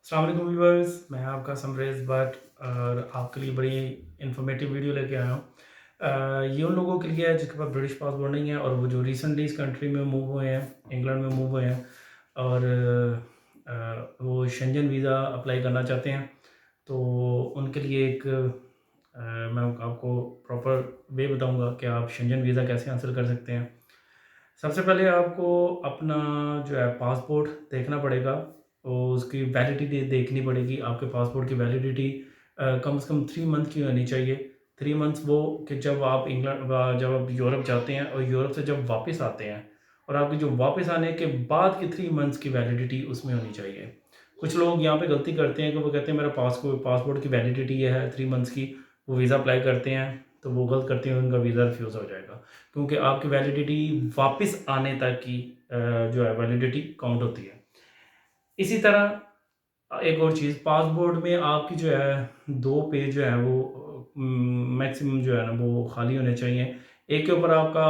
अस्सलाम वालेकुम व्यूअर्स, मैं आपका समरेज़ भट्ट और आपके लिए बड़ी इन्फॉर्मेटिव वीडियो लेके आया हूँ। ये उन लोगों के लिए है जिनके पास ब्रिटिश पासपोर्ट नहीं है और वो जो रिसेंटली इस कंट्री में मूव हुए हैं, इंग्लैंड में मूव हुए हैं और वो शेंजन वीज़ा अप्लाई करना चाहते हैं। तो उनके लिए एक मैं आपको प्रॉपर वे बताऊँगा कि आप शेंजन वीज़ा कैसे हासिल कर सकते हैं। सबसे पहले आपको अपना जो है पासपोर्ट देखना पड़ेगा और उसकी वैलिडिटी देखनी पड़ेगी। आपके पासपोर्ट की वैलिडिटी कम से कम 3 मंथ की होनी चाहिए। 3 मंथ्स वो कि जब आप जब आप यूरोप जाते हैं और यूरोप से जब वापस आते हैं और आपके जो वापस आने के बाद की 3 मंथ्स की वैलिडिटी उसमें होनी चाहिए। कुछ लोग यहाँ पे गलती करते हैं कि वो कहते हैं मेरा पासपोर्ट की वैलिडिटी ये है 3 मंथ्स की, वो वीज़ा अप्लाई करते हैं, तो वो गलत करते हैं, उनका वीज़ा रिफ्यूज़ हो जाएगा। क्योंकि आपकी वैलिडिटी वापस आने तक की जो है वैलिडिटी काउंट होती है। इसी तरह एक और चीज़ पासपोर्ट में आपकी जो है 2 पेज जो है वो मैक्सिमम जो है ना वो खाली होने चाहिए। एक के ऊपर आपका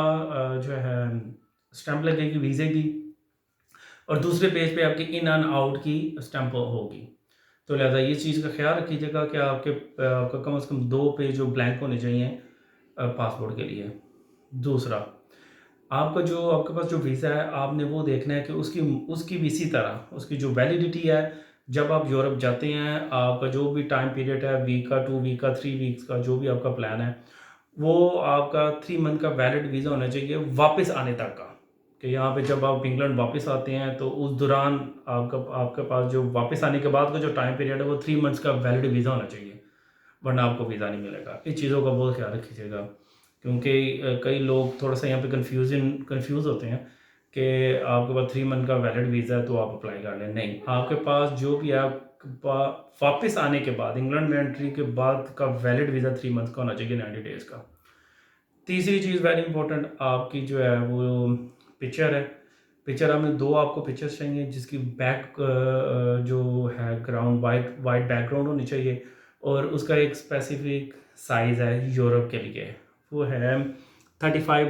जो है स्टैम्प लगेगी वीज़े की और दूसरे पेज पे आपकी इन एंड आउट की स्टैम्प होगी। तो लिहाज़ा ये चीज़ का ख़्याल रखिएगा कि आपका कम से कम 2 पेज जो ब्लैंक होने चाहिए पासपोर्ट के लिए। दूसरा आपके पास जो वीज़ा है, आपने वो देखना है कि उसकी उसकी भी इसी तरह उसकी जो वैलिडिटी है, जब आप यूरोप जाते हैं, आपका जो भी टाइम पीरियड है, वीक का, 2 वीक का, 3 वीक्स का, जो भी आपका प्लान है, वो आपका 3 मंथ का वैलिड वीज़ा होना चाहिए वापस आने तक का। कि यहाँ पे जब आप इंग्लैंड वापस आते हैं, तो उस दौरान आपका आपके पास जो वापस आने के बाद का जो टाइम पीरियड है, वो 3 मंथ्स का वैलिड वीज़ा होना चाहिए, वरना आपको वीज़ा नहीं मिलेगा। इस चीज़ों का बहुत ख्याल रखिएगा। क्योंकि कई लोग थोड़ा-सा यहाँ पे कन्फ्यूज़ होते हैं कि आपके पास 3 मंथ का वैलिड वीज़ा है तो आप अप्लाई कर लें। नहीं, आपके पास जो भी है आपके पा वापस आने के बाद इंग्लैंड में एंट्री के बाद का वैलिड वीज़ा 3 मंथ का होना चाहिए, 90 डेज़ का। तीसरी चीज़ वेरी इंपॉर्टेंट आपकी जो है वो पिक्चर है। पिक्चर हमें 2 आपको पिक्चर्स चाहिए जिसकी जो है ग्राउंड वाइट वाइट बैकग्राउंड होनी चाहिए और उसका एक स्पेसिफिक साइज़ है यूरोप के लिए। वो है 35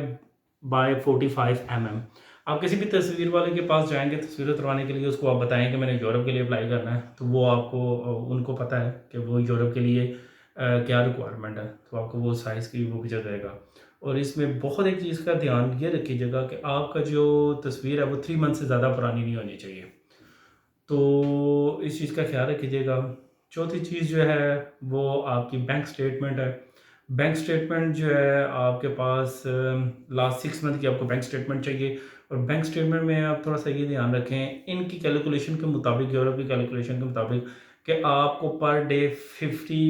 बाय 45 आप किसी भी तस्वीर वाले के पास जाएँगे तस्वीर उतरवाने के लिए उसको आप बताएँ कि मैंने यूरोप के लिए अप्लाई करना है, तो वो आपको उनको पता है कि वो यूरोप के लिए क्या रिक्वायरमेंट है, तो आपको वो साइज़ की वो पिक्चर देगा। और इसमें बहुत एक चीज़ का ध्यान ये रखिएगा कि आपका जो तस्वीर है वो 3 मंथ से ज़्यादा पुरानी नहीं होनी चाहिए। तो इस चीज़ का ख़्याल रखिएगा। चौथी चीज़ जो है वो आपकी बैंक स्टेटमेंट है। बैंक स्टेटमेंट जो है आपके पास लास्ट 6 मंथ की आपको बैंक स्टेटमेंट चाहिए और बैंक स्टेटमेंट में आप थोड़ा-सा ये ध्यान रखें, इनकी कैलकुलेशन के मुताबिक यूरोप की कैलकुलेशन के मुताबिक कि आपको पर डे 50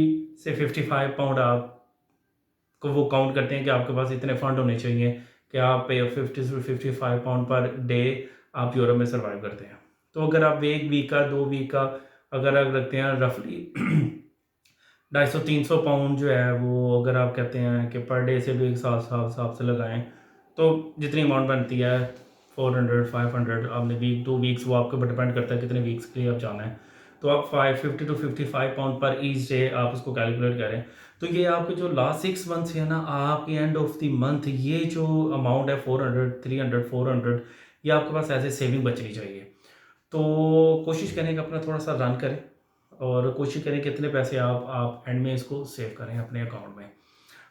से 55 पाउंड आपको वो काउंट करते हैं कि आपके पास इतने फंड होने चाहिए कि आप 50 से 55 पाउंड पर डे आप यूरोप में सर्वाइव करते हैं। तो अगर आप 1 वीक का 2 वीक का अगर आप रखते हैं रफली 250-300 पाउंड जो है वो अगर आप कहते हैं कि पर डे से भी एक हिसाब से लगाएं तो जितनी अमाउंट बनती है 400-500 आपने वीक 2 वीक्स वो आपके ऊपर डिपेंड करता है कितने वीक्स के लिए आप जाना है, तो आप 550 टू 55 पाउंड पर ईच डे आप उसको कैलकुलेट करें। तो ये आपके जो लास्ट 6 मंथ्स है ना, आपके एंड ऑफ द मंथ ये जो अमाउंट है 400 300 400 ये आपके पास एज ए सेविंग बचनी चाहिए। तो कोशिश करें कि अपना थोड़ा-सा रन करें और कोशिश करें कितने पैसे आप एंड में इसको सेव करें अपने अकाउंट में।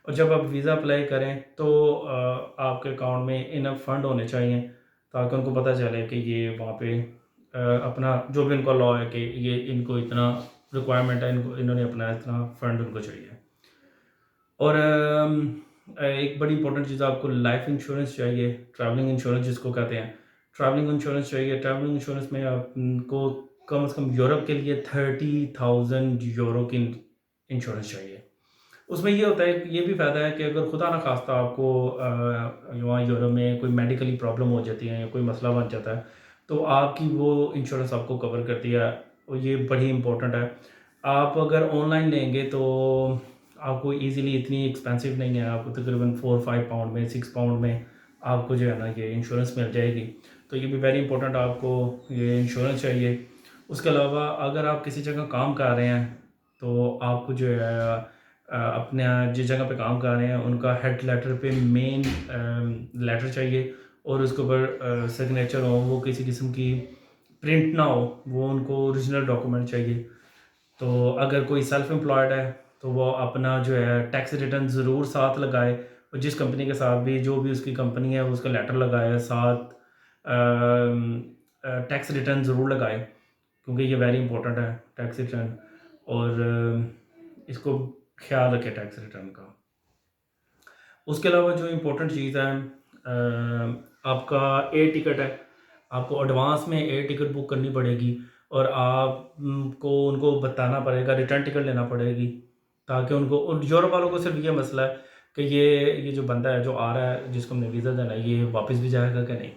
और जब आप वीज़ा अप्लाई करें तो आपके अकाउंट में इनफ फंड होने चाहिए ताकि उनको पता चले कि ये वहाँ पे अपना जो भी उनका लॉ है कि ये इनको इतना रिक्वायरमेंट है, इनको इन्होंने अपना इतना फंड उनको चाहिए। और एक बड़ी इंपॉर्टेंट चीज़ आपको लाइफ इंश्योरेंस चाहिए, ट्रैवलिंग इंश्योरेंस जिसको कहते हैं। ट्रैवलिंग इंश्योरेंस चाहिए, ट्रैवलिंग इंश्योरेंस में आपको कम से कम यूरोप के लिए 30,000 यूरो की इंश्योरेंस चाहिए। उसमें ये होता है कि ये भी फ़ायदा है कि अगर खुदा ना ख़ास्ता आपको वहाँ यूरोप में कोई मेडिकली प्रॉब्लम हो जाती है या कोई मसला बन जाता है, तो आपकी वो इंश्योरेंस आपको कवर करती है और ये बड़ी इम्पोर्टेंट है। आप अगर ऑनलाइन लेंगे तो आपको ईज़िली इतनी एक्सपेंसिव नहीं है, आपको तकरीबन 4-5 पाउंड में, 6 पाउंड में आपको जो है ना ये इंश्योरेंस मिल जाएगी। तो ये भी वेरी इंपॉर्टेंट आपको ये इंश्योरेंस चाहिए। उसके अलावा अगर आप किसी जगह काम कर रहे हैं, तो आपको जो है अपने जिस जगह पे काम कर रहे हैं उनका हेड लेटर पे मेन लेटर चाहिए और उसके ऊपर सिग्नेचर हो, वो किसी किस्म की प्रिंट ना हो, वो उनको ओरिजिनल डॉक्यूमेंट चाहिए। तो अगर कोई सेल्फ एम्प्लॉयड है तो वो अपना जो है टैक्स रिटर्न ज़रूर साथ लगाए, और जिस कंपनी के साथ भी जो भी उसकी कंपनी है उसका लेटर लगाए साथ, टैक्स रिटर्न ज़रूर लगाए, क्योंकि ये वेरी इंपॉर्टेंट है टैक्स रिटर्न। और इसको ख्याल रखें टैक्स रिटर्न का। उसके अलावा जो इम्पोर्टेंट चीज़ है, आपका एयर टिकट है। आपको एडवांस में एयर टिकट बुक करनी पड़ेगी, और आपको उनको बताना पड़ेगा, रिटर्न टिकट लेना पड़ेगी, ताकि उनको, और यूरोप वालों को सिर्फ ये मसला है कि ये जो बंदा है जो आ रहा है जिसको हमने वीज़ा देना है ये वापस भी जाएगा कि नहीं।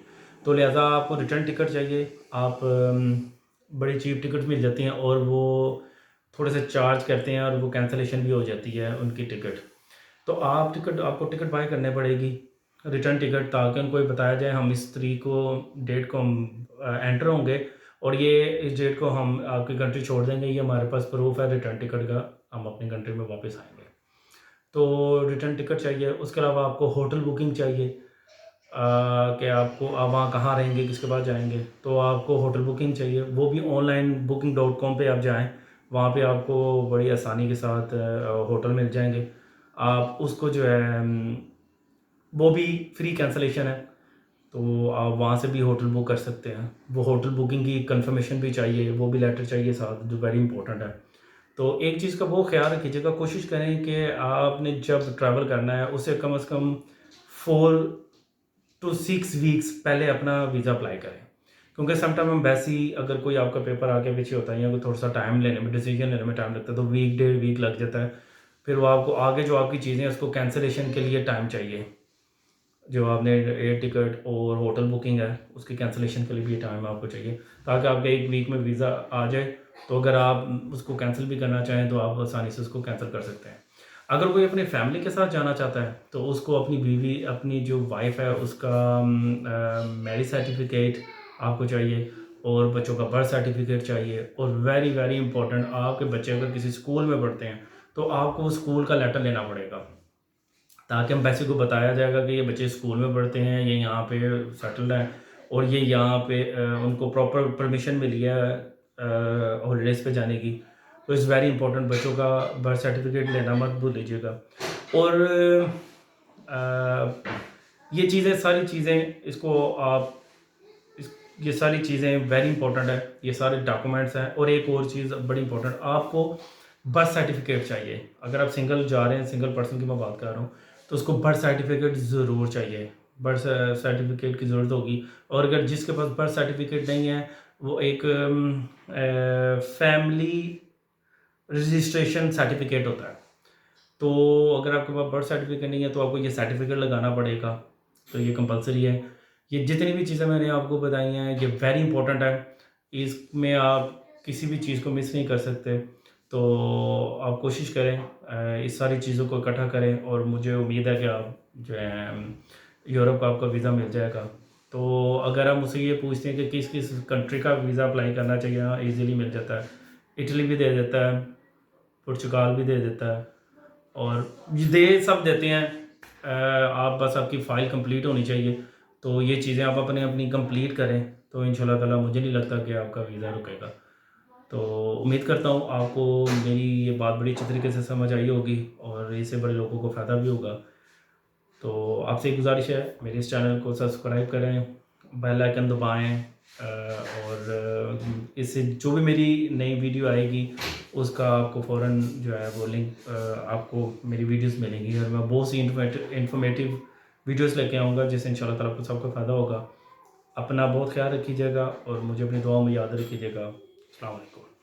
तो लिहाजा आपको रिटर्न टिकट चाहिए। आप बड़ी चीप टिकट मिल जाती हैं और वो थोड़े से चार्ज करते हैं और वो कैंसिलेशन भी हो जाती है उनकी टिकट। तो आपको टिकट बाय करनी पड़ेगी, रिटर्न टिकट, ताकि उनको ये बताया जाए हम इस तारीख को, डेट को हम एंटर होंगे, और ये इस डेट को हम आपकी कंट्री छोड़ देंगे, ये हमारे पास प्रूफ है रिटर्न टिकट का, हम अपनी कंट्री में वापस आएंगे। तो रिटर्न टिकट चाहिए। उसके अलावा आपको होटल बुकिंग चाहिए, कि आपको आप वहाँ कहाँ रहेंगे, किसके पास जाएंगे, तो आपको होटल बुकिंग चाहिए। वो भी ऑनलाइन booking.com पे आप जाएं, वहाँ पे आपको बड़ी आसानी के साथ होटल मिल जाएंगे। आप उसको जो है वो भी फ्री कैंसलेशन है, तो आप वहाँ से भी होटल बुक कर सकते हैं। वो होटल बुकिंग की कंफर्मेशन भी चाहिए, वो भी लेटर चाहिए साथ, जो वेरी इंपॉर्टेंट है। तो एक चीज़ का वो ख्याल रखिएगा, कोशिश करें कि आपने जब ट्रैवल करना है उससे कम से कम 4 to 6 वीक्स पहले अपना वीज़ा अप्लाई करें, क्योंकि समटाइम हम वैसे ही, अगर कोई आपका पेपर आगे पीछे होता है या कोई थोड़ा सा टाइम लेने में, डिसीजन लेने में टाइम लगता है, तो वीक 1.5 वीक लग जाता है। फिर वो आपको आगे जो आपकी चीज़ें हैं उसको कैंसिलेशन के लिए टाइम चाहिए। जो आपने एयर टिकट और होटल बुकिंग है उसकी कैंसिलेशन के लिए भी टाइम आपको चाहिए, ताकि आपका 1 वीक में वीज़ा आ जाए। तो अगर आप उसको कैंसिल भी करना चाहें तो आप आसानी से उसको कैंसिल कर सकते हैं। अगर कोई अपनी फैमिली के साथ जाना चाहता है तो उसको अपनी बीवी, अपनी जो वाइफ है उसका मैरिज सर्टिफिकेट आपको चाहिए, और बच्चों का बर्थ सर्टिफिकेट चाहिए, और वेरी वेरी इंपॉर्टेंट, आपके बच्चे अगर किसी स्कूल में पढ़ते हैं तो आपको स्कूल का लेटर लेना पड़ेगा, ताकि हम पैसे को बताया जाएगा कि ये बच्चे स्कूल में पढ़ते हैं, ये यहाँ पे सेटल्ड हैं, और ये यहाँ पे उनको प्रॉपर परमिशन मिली है हॉलीडेज़ पे जाने की। तो इज़ वेरी इंपॉर्टेंट, बच्चों का बर्थ सर्टिफिकेट लेना मत भूल लीजिएगा। और ये चीज़ें, सारी चीज़ें, इसको आप ये सारी चीज़ें वेरी इंपॉर्टेंट है, ये सारे डॉक्यूमेंट्स हैं। और एक और चीज़ बड़ी इंपॉर्टेंट, आपको बर्थ सर्टिफिकेट चाहिए। अगर आप सिंगल जा रहे हैं, सिंगल पर्सन की मैं बात कर रहा हूँ, तो उसको बर्थ सर्टिफिकेट ज़रूर चाहिए, बर्थ सर्टिफिकेट की ज़रूरत होगी। और अगर जिसके पास बर्थ सर्टिफिकेट नहीं है, वो एक फैमिली रजिस्ट्रेशन सर्टिफिकेट होता है। तो अगर आपके पास बर्थ सर्टिफिकेट नहीं है तो आपको ये सर्टिफिकेट लगाना पड़ेगा, तो ये कंपलसरी है। ये जितनी भी चीज़ें मैंने आपको बताई हैं ये वेरी इंपॉर्टेंट है, इसमें आप किसी भी चीज़ को मिस नहीं कर सकते। तो आप कोशिश करें, इस सारी चीज़ों को इकट्ठा करें, और मुझे उम्मीद है कि आप जो है यूरोप का आपका वीज़ा मिल जाएगा। तो अगर आप मुझसे ये पूछते हैं कि किस किस कंट्री का वीज़ा अप्लाई करना चाहिए, हाँ ईज़िली मिल जाता है। इटली भी दे देता है, पुर्तगाल भी दे देता है, और ये दे सब देते हैं। आप बस, आपकी फ़ाइल कंप्लीट होनी चाहिए। तो ये चीज़ें आप अपने अपनी कंप्लीट करें, तो इंशाल्लाह ताला मुझे नहीं लगता कि आपका वीज़ा रुकेगा। तो उम्मीद करता हूँ आपको मेरी ये बात बड़ी अच्छी तरीके से समझ आई होगी, और इससे बड़े लोगों को फ़ायदा भी होगा। तो आपसे एक गुजारिश है, मेरे इस चैनल को सब्सक्राइब करें, बेल आइकन दबाएँ, और इससे जो भी मेरी नई वीडियो आएगी उसका आपको फ़ौरन जो है वो लिंक, आपको मेरी वीडियोस मिलेंगी, और मैं बहुत सी इन्फॉर्मेटिव वीडियोस लेके आऊँगा, जिससे इंशाल्लाह ताला आपको सबका फ़ायदा होगा। अपना बहुत ख्याल रखिएगा और मुझे अपनी दुआओं में याद रखिएगा। अस्सलाम वालेकुम।